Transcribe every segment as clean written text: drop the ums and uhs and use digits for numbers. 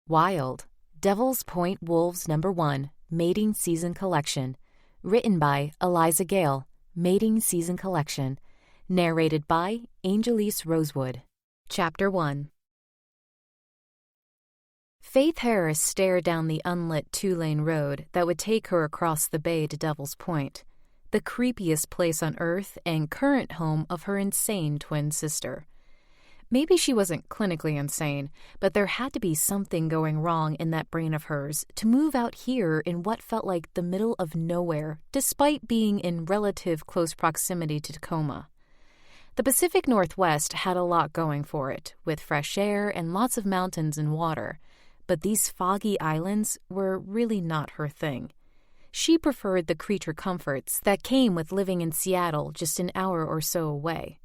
Wild, Devil's Point Wolves No. 1, Mating Season Collection. Written by Eliza Gayle, Mating Season Collection. Narrated by Angelise Rosewood. Chapter 1. Faith Harris stared down the unlit two-lane road that would take her across the bay to Devil's Point, the creepiest place on Earth and current home of her insane twin sister. Maybe she wasn't clinically insane, but there had to be something going wrong in that brain of hers to move out here in what felt like the middle of nowhere, despite being in relative close proximity to Tacoma. The Pacific Northwest had a lot going for it, with fresh air and lots of mountains and water, but these foggy islands were really not her thing. She preferred the creature comforts that came with living in Seattle just an hour or so away.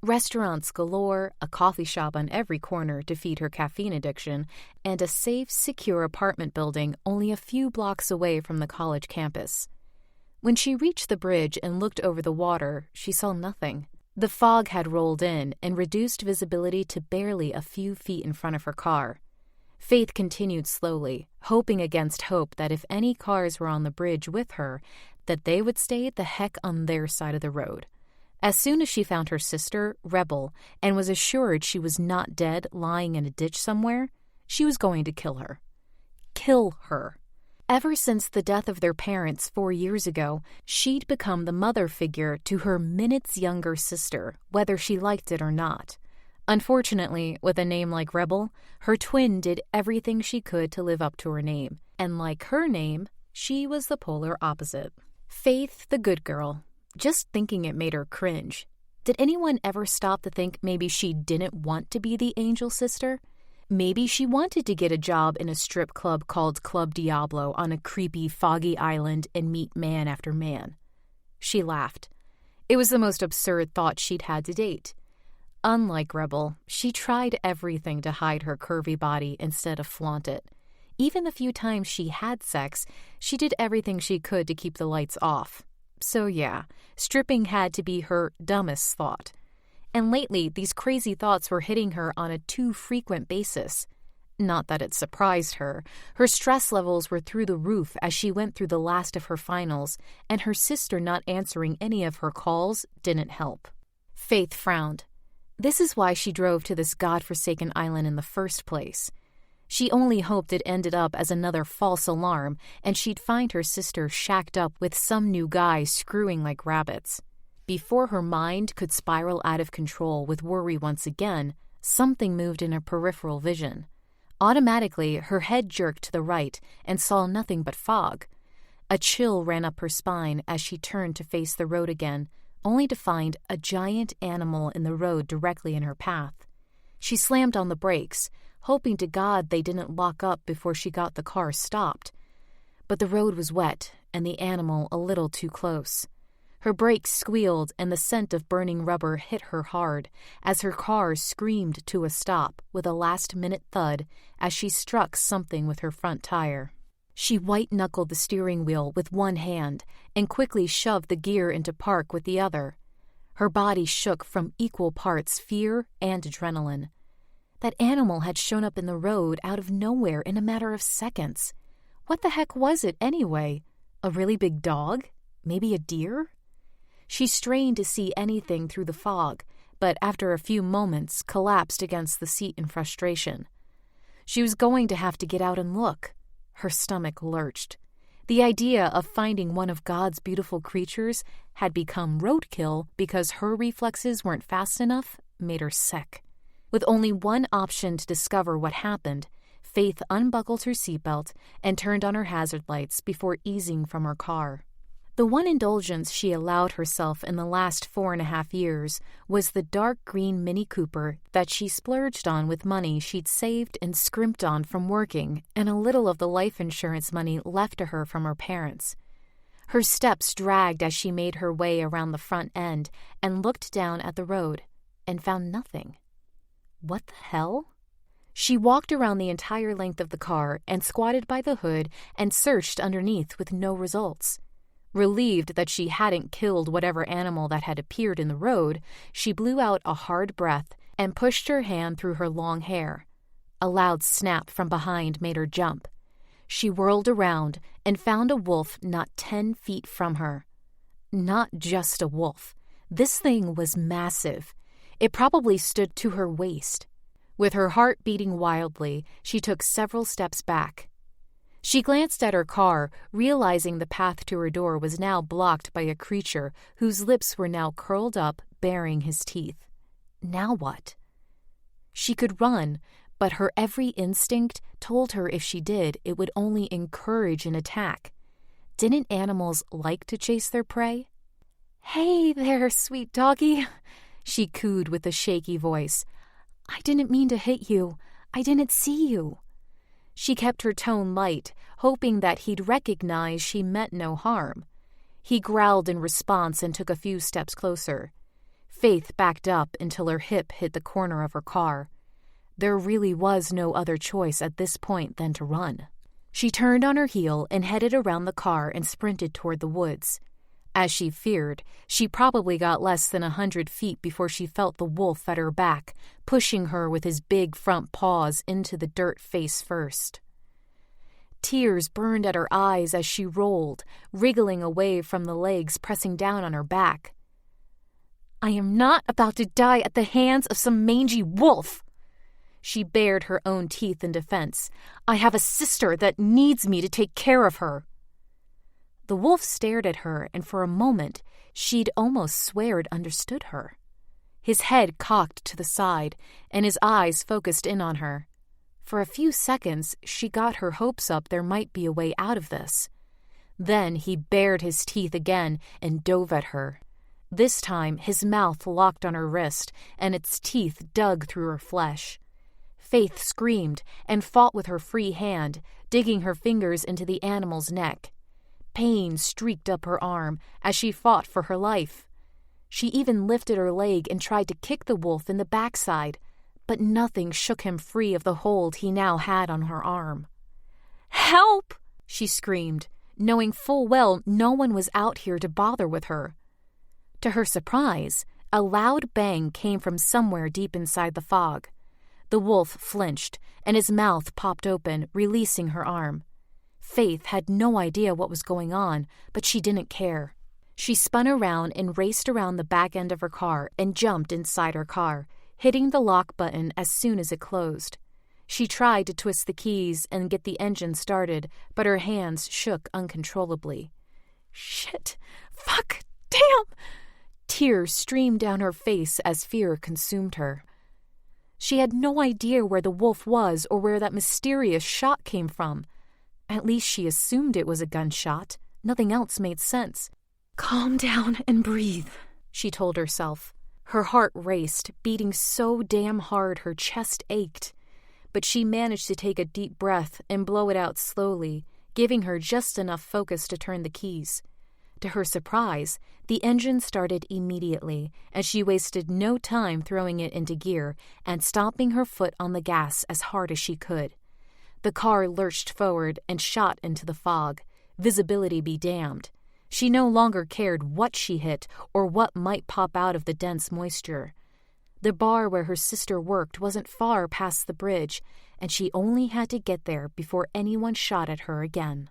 Restaurants galore, a coffee shop on every corner to feed her caffeine addiction, and a safe, secure apartment building only a few blocks away from the college campus. When she reached the bridge and looked over the water, she saw nothing. The fog had rolled in and reduced visibility to barely a few feet in front of her car. Faith continued slowly, hoping against hope that if any cars were on the bridge with her, that they would stay the heck on their side of the road. As soon as she found her sister, Rebel, and was assured she was not dead lying in a ditch somewhere, she was going to kill her. Kill her. Ever since the death of their parents 4 years ago, she'd become the mother figure to her minutes younger sister, whether she liked it or not. Unfortunately, with a name like Rebel, her twin did everything she could to live up to her name, and like her name, she was the polar opposite. Faith, the good girl. Just thinking it made her cringe. Did anyone ever stop to think maybe she didn't want to be the angel sister? Maybe she wanted to get a job in a strip club called Club Diablo on a creepy, foggy island and meet man after man. She laughed. It was the most absurd thought she'd had to date. Unlike Rebel, she tried everything to hide her curvy body instead of flaunt it. Even the few times she had sex, she did everything she could to keep the lights off. So yeah, stripping had to be her dumbest thought. And lately, these crazy thoughts were hitting her on a too frequent basis. Not that it surprised her. Her stress levels were through the roof as she went through the last of her finals, and her sister not answering any of her calls didn't help. Faith frowned. This is why she drove to this godforsaken island in the first place. She only hoped it ended up as another false alarm and she'd find her sister shacked up with some new guy screwing like rabbits. Before her mind could spiral out of control with worry once again, something moved in her peripheral vision. Automatically, her head jerked to the right and saw nothing but fog. A chill ran up her spine as she turned to face the road again, only to find a giant animal in the road directly in her path. She slammed on the brakes, hoping to God they didn't lock up before she got the car stopped. But the road was wet and the animal a little too close. Her brakes squealed and the scent of burning rubber hit her hard as her car screamed to a stop with a last-minute thud as she struck something with her front tire. She white-knuckled the steering wheel with one hand and quickly shoved the gear into park with the other. Her body shook from equal parts fear and adrenaline. That animal had shown up in the road out of nowhere in a matter of seconds. What the heck was it anyway? A really big dog? Maybe a deer? She strained to see anything through the fog, but after a few moments collapsed against the seat in frustration. She was going to have to get out and look. Her stomach lurched. The idea of finding one of God's beautiful creatures had become roadkill because her reflexes weren't fast enough made her sick. With only one option to discover what happened, Faith unbuckled her seatbelt and turned on her hazard lights before easing from her car. The one indulgence she allowed herself in the last 4.5 years was the dark green Mini Cooper that she splurged on with money she'd saved and scrimped on from working and a little of the life insurance money left to her from her parents. Her steps dragged as she made her way around the front end and looked down at the road and found nothing. What the hell? She walked around the entire length of the car and squatted by the hood and searched underneath with no results. Relieved that she hadn't killed whatever animal that had appeared in the road, she blew out a hard breath and pushed her hand through her long hair. A loud snap from behind made her jump. She whirled around and found a wolf not 10 feet from her. Not just a wolf. This thing was massive. It probably stood to her waist. With her heart beating wildly, she took several steps back. She glanced at her car, realizing the path to her door was now blocked by a creature whose lips were now curled up, baring his teeth. Now what? She could run, but her every instinct told her if she did, it would only encourage an attack. Didn't animals like to chase their prey? "Hey there, sweet doggy," she cooed with a shaky voice. "I didn't mean to hit you. I didn't see you." She kept her tone light, hoping that he'd recognize she meant no harm. He growled in response and took a few steps closer. Faith backed up until her hip hit the corner of her car. There really was no other choice at this point than to run. She turned on her heel and headed around the car and sprinted toward the woods. As she feared, she probably got less than 100 feet before she felt the wolf at her back, pushing her with his big front paws into the dirt face first. Tears burned at her eyes as she rolled, wriggling away from the legs pressing down on her back. "I am not about to die at the hands of some mangy wolf!" She bared her own teeth in defense. "I have a sister that needs me to take care of her." The wolf stared at her, and for a moment she'd almost swear it understood her. His head cocked to the side, and his eyes focused in on her. For a few seconds, she got her hopes up there might be a way out of this. Then he bared his teeth again and dove at her. This time, his mouth locked on her wrist, and its teeth dug through her flesh. Faith screamed and fought with her free hand, digging her fingers into the animal's neck. Pain streaked up her arm as she fought for her life. She even lifted her leg and tried to kick the wolf in the backside, but nothing shook him free of the hold he now had on her arm. "Help!" she screamed, knowing full well no one was out here to bother with her. To her surprise, a loud bang came from somewhere deep inside the fog. The wolf flinched, and his mouth popped open, releasing her arm. Faith had no idea what was going on, but she didn't care. She spun around and raced around the back end of her car and jumped inside her car, hitting the lock button as soon as it closed. She tried to twist the keys and get the engine started, but her hands shook uncontrollably. "Shit! Fuck! Damn!" Tears streamed down her face as fear consumed her. She had no idea where the wolf was or where that mysterious shot came from. At least she assumed it was a gunshot. Nothing else made sense. "Calm down and breathe," she told herself. Her heart raced, beating so damn hard her chest ached. But she managed to take a deep breath and blow it out slowly, giving her just enough focus to turn the keys. To her surprise, the engine started immediately, and she wasted no time throwing it into gear and stomping her foot on the gas as hard as she could. The car lurched forward and shot into the fog. Visibility be damned. She no longer cared what she hit or what might pop out of the dense moisture. The bar where her sister worked wasn't far past the bridge, and she only had to get there before anyone shot at her again.